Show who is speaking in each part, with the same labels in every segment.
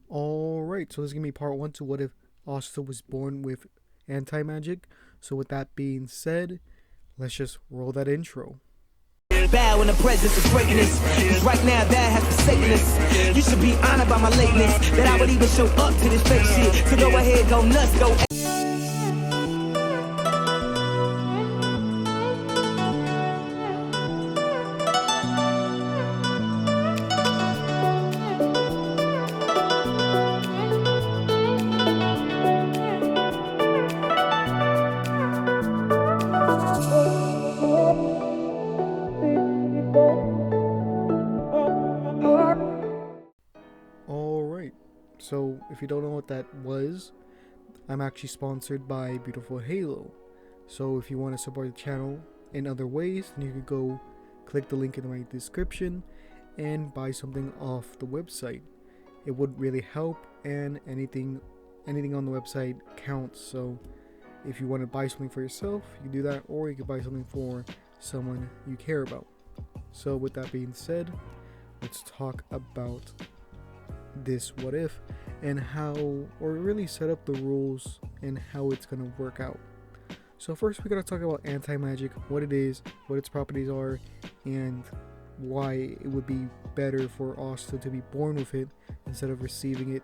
Speaker 1: Alright, so this is going to be part 1 to what if Asta was born with anti-magic. So with that being said, let's just roll that intro.
Speaker 2: Bow in the presence of greatness, 'cause right now that has forsaken us. You should be honored by my lateness, that I would even show up to this fake shit. So go ahead, go nuts, go.
Speaker 1: Alright, so if you don't know what that was, I'm actually sponsored by Beautiful Halo. So if you want to support the channel in other ways, then you could go click the link in my description and buy something off the website. It would really help, and anything on the website counts. So if you want to buy something for yourself, you can do that, or you can buy something for someone you care about. So with that being said, let's talk about this what if and how, or really set up the rules and how it's going to work out. So first we got to talk about anti-magic, what it is, what its properties are, and why it would be better for Asta to be born with it instead of receiving it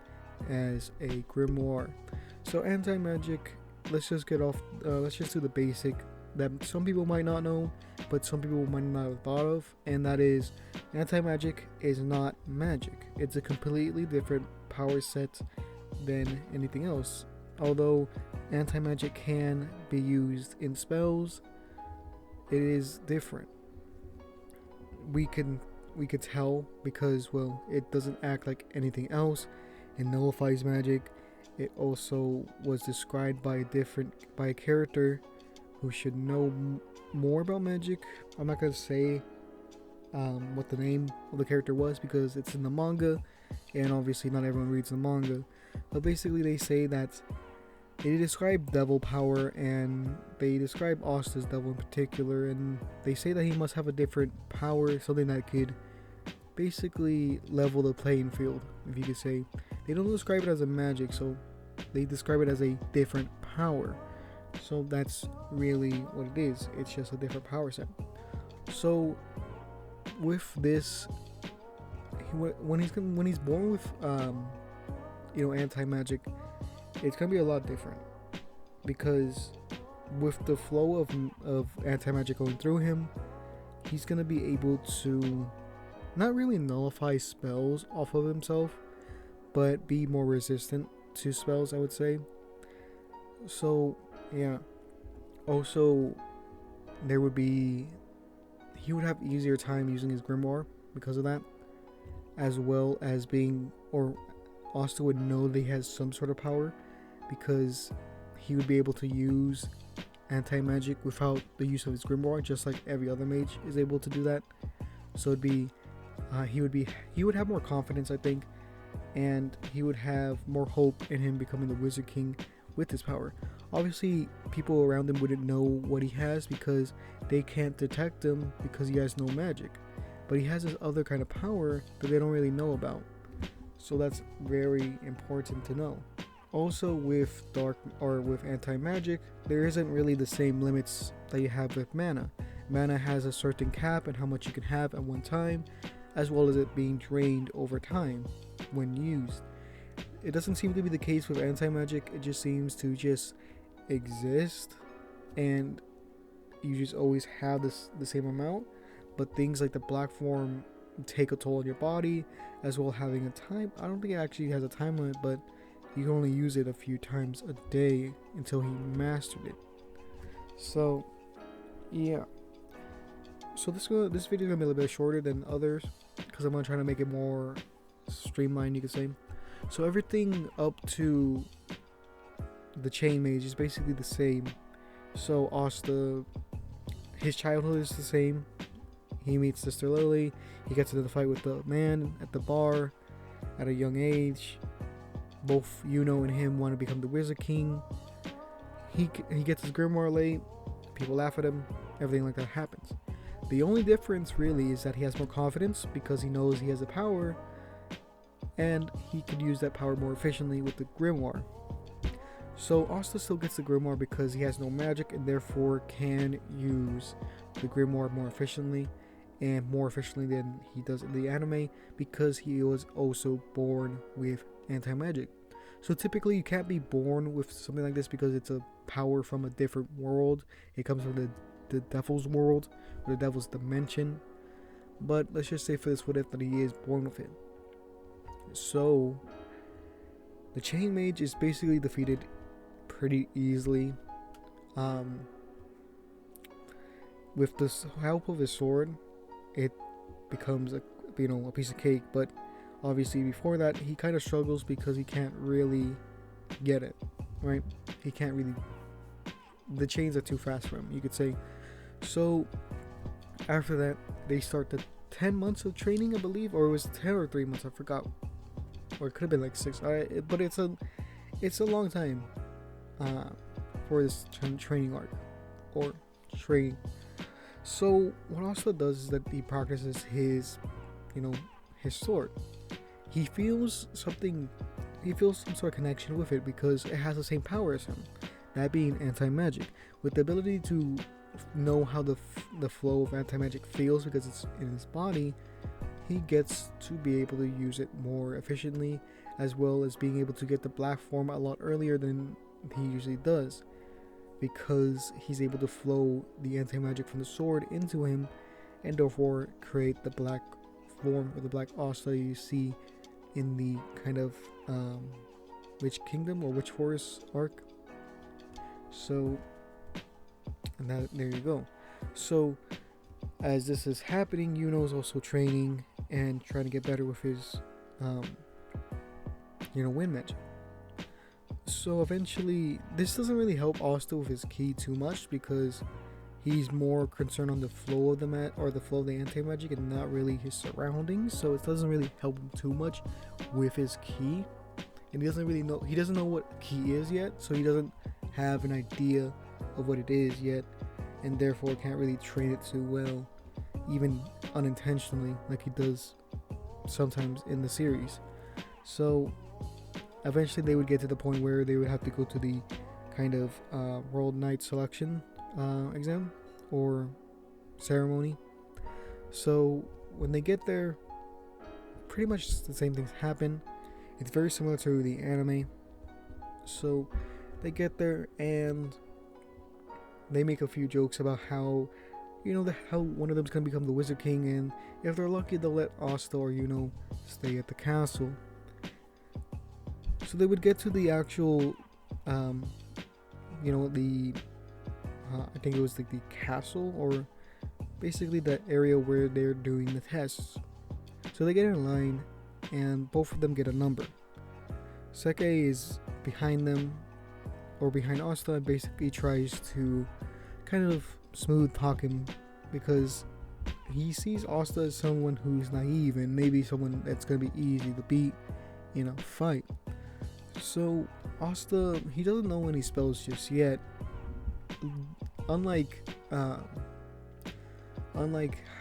Speaker 1: as a grimoire. So anti-magic, let's just do the basic that some people might not know, but some people might not have thought of, and that is anti-magic is not magic. It's a completely different power set than anything else. Although anti-magic can be used in spells, it is different. We could tell because, well, it doesn't act like anything else. It nullifies magic. It also was described by a character who should know more about magic. I'm not gonna say what the name of the character was because it's in the manga, and obviously not everyone reads the manga. But basically, they say that they describe devil power, and they describe Asta's devil in particular, and they say that he must have a different power, something that could basically level the playing field, if you could say. They don't describe it as a magic, so they describe it as a different power. So that's really what it is. It's just a different power set. So with this, when he's born with anti-magic, it's gonna be a lot different, because with the flow of anti-magic going through him, he's gonna be able to not really nullify spells off of himself, but be more resistant to spells, I would say. So yeah. Also, he would have easier time using his grimoire because of that, as well as Asta would know that he has some sort of power, because he would be able to use anti-magic without the use of his grimoire, just like every other mage is able to do that. So he would have more confidence, I think, and he would have more hope in him becoming the Wizard King with his power. Obviously, people around him wouldn't know what he has because they can't detect him because he has no magic. But he has this other kind of power that they don't really know about. So that's very important to know. Also, with anti-magic, there isn't really the same limits that you have with mana. Mana has a certain cap and how much you can have at one time, as well as it being drained over time when used. It doesn't seem to be the case with anti-magic. It just seems to just exist, and you just always have the same amount. But things like the black form take a toll on your body, as well as having a time. I don't think it actually has a time limit, but you can only use it a few times a day until he mastered it. So yeah. So this video is gonna be a little bit shorter than others because I'm gonna try to make it more streamlined, you could say. So everything up to the chain mage is basically the same. So Asta, his childhood is the same. He meets Sister Lily. He gets into the fight with the man at the bar at a young age. Both and him want to become the Wizard King. He gets his grimoire late. People laugh at him. Everything like that happens. The only difference really is that he has more confidence because he knows he has the power, and he could use that power more efficiently with the grimoire. So Asta still gets the grimoire because he has no magic and therefore can use the grimoire more efficiently, and more efficiently than he does in the anime, because he was also born with anti-magic. So typically you can't be born with something like this because it's a power from a different world. It comes from the devil's world, or the devil's dimension. But let's just say for this what if that he is born with it. So the Chain Mage is basically defeated pretty easily. With the help of his sword, it becomes a piece of cake. But obviously before that, he kind of struggles because he can't really get it, right? He can't really. The chains are too fast for him, you could say. So after that, they start the 10 months of training, I believe, or it was 10 or 3 months, I forgot, or it could have been like 6. But it's a long time for this training arc or training. So what Asta does is that he practices his sword. He feels some sort of connection with it because it has the same power as him, that being anti-magic, with the ability to know how the flow of anti-magic feels because it's in his body. He gets to be able to use it more efficiently, as well as being able to get the black form a lot earlier than he usually does, because he's able to flow the anti-magic from the sword into him, and therefore create the black form, or the black Asta you see in the kind of Witch Kingdom or Witch Forest arc. So, and there you go. So as this is happening, Yuno's also training and trying to get better with his wind magic. So eventually, this doesn't really help Asta with his ki too much, because he's more concerned on the flow of the flow of the anti-magic, and not really his surroundings. So it doesn't really help him too much with his ki, and he doesn't know what ki is yet, so he doesn't have an idea of what it is yet, and therefore can't really train it too well, even unintentionally, like he does sometimes in the series. So eventually they would get to the point where they would have to go to the kind of World Knight selection exam or ceremony. So when they get there, pretty much the same things happen. It's very similar to the anime. So they get there and they make a few jokes about how how one of them's gonna become the Wizard King, and if they're lucky they'll let Asta or stay at the castle. So they would get to the actual I think it was like the castle, or basically that area where they're doing the tests. So they get in line and both of them get a number. Seke is behind them, or behind Asta, and basically tries to kind of smooth talk him, because he sees Asta as someone who's naive and maybe someone that's going to be easy to beat in a fight. So Asta, he doesn't know any spells just yet, unlike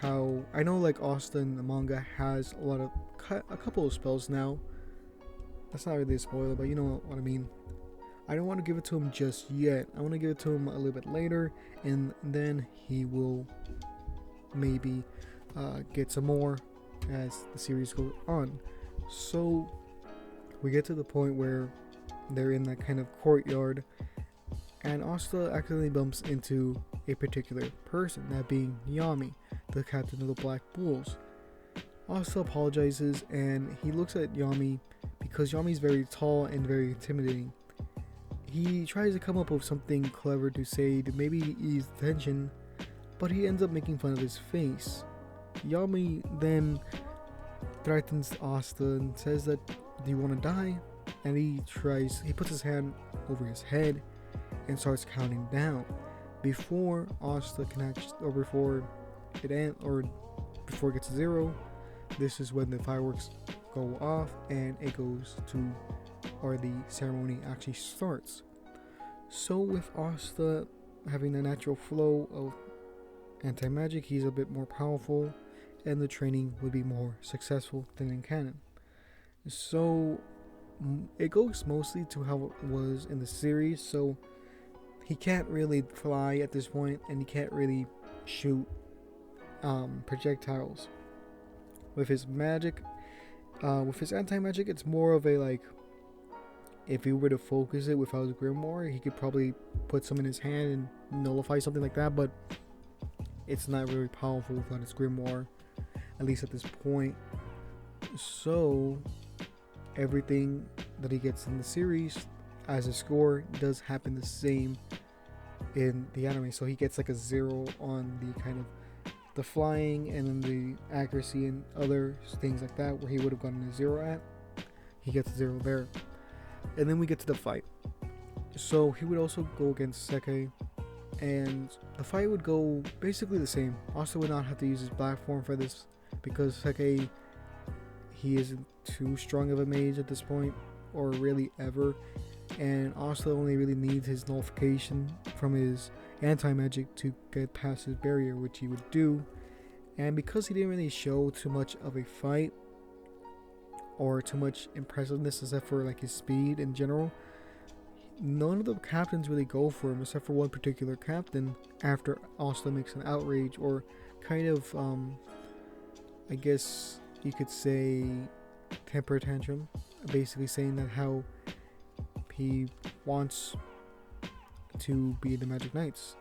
Speaker 1: how I know like Asta in the manga has a couple of spells now. That's not really a spoiler, but you know what I mean. I don't want to give it to him just yet. I want to give it to him a little bit later, and then he will maybe get some more as the series goes on. So we get to the point where they're in that kind of courtyard, and Asta accidentally bumps into a particular person, that being Yami, the captain of the Black Bulls. Asta apologizes, and he looks at Yami because Yami's very tall and very intimidating. He tries to come up with something clever to say to maybe ease the tension, but he ends up making fun of his face. Yami then threatens Asta and says that, "Do you want to die?" And he puts his hand over his head and starts counting down. Before Asta connects, or before it ends, or before it gets to 0, this is when the fireworks go off and it goes to, or the ceremony actually starts. So with Asta having the natural flow of anti-magic, he's a bit more powerful, and the training would be more successful than in canon. So it goes mostly to how it was in the series. So he can't really fly at this point, and he can't really shoot projectiles. With his magic, with his anti-magic, it's more of a like, if he were to focus it without his grimoire, he could probably put some in his hand and nullify something like that, but it's not very powerful without his grimoire, at least at this point. So everything that he gets in the series as a score does happen the same in the anime. So he gets like a 0 on the kind of the flying, and then the accuracy and other things like that, where he would have gotten a 0 at, he gets a 0 there. And then we get to the fight. So he would also go against Seke, and the fight would go basically the same. Asta would not have to use his black form for this, because Seke, he isn't too strong of a mage at this point, or really ever, and Asta only really needs his nullification from his anti-magic to get past his barrier, which he would do. And because he didn't really show too much of a fight or too much impressiveness except for like his speed in general, none of the captains really go for him except for one particular captain after Asta makes an outrage, or kind of I guess you could say temper tantrum, basically saying that how he wants to be the Magic Knights.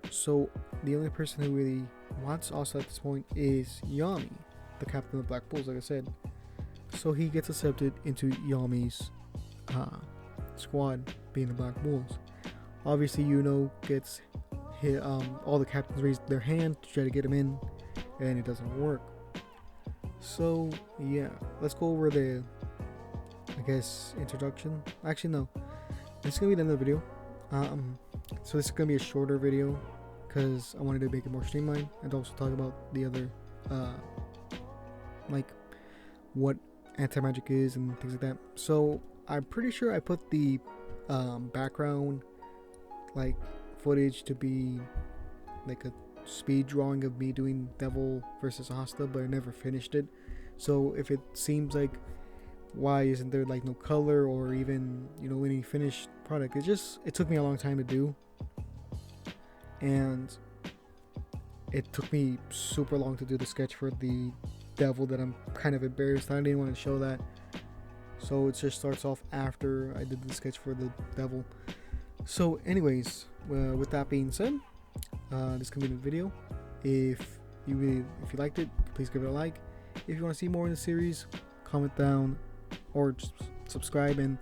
Speaker 1: So the only person who really wants Asta at this point is Yami, the captain of Black Bulls, like I said. So he gets accepted into Yami's squad, being the Black Bulls. Obviously, gets hit, all the captains raise their hand to try to get him in, and it doesn't work. So yeah, let's go over the, I guess, introduction. Actually, no, this is gonna be the end of the video. So this is gonna be a shorter video because I wanted to make it more streamlined, and also talk about the other, like what anti-magic is and things like that. So I'm pretty sure I put the background like footage to be like a speed drawing of me doing Devil versus Asta, but I never finished it. So if it seems like, why isn't there like no color or even any finished product, it took me a long time to do, and it took me super long to do the sketch for the Devil that I'm kind of embarrassed. I didn't want to show that, so it just starts off after I did the sketch for the Devil. So anyways, with that being said, this can be the video. If you liked it, please give it a like. If you want to see more in the series, comment down or just subscribe, and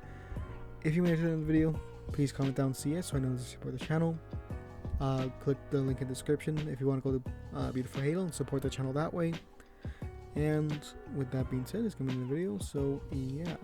Speaker 1: if you made it to the end of the video, please comment down CS so I know to support the channel. Click the link in the description if you want to go to Beautiful Halo and support the channel that way. And with that being said, it's gonna be the video. So yeah.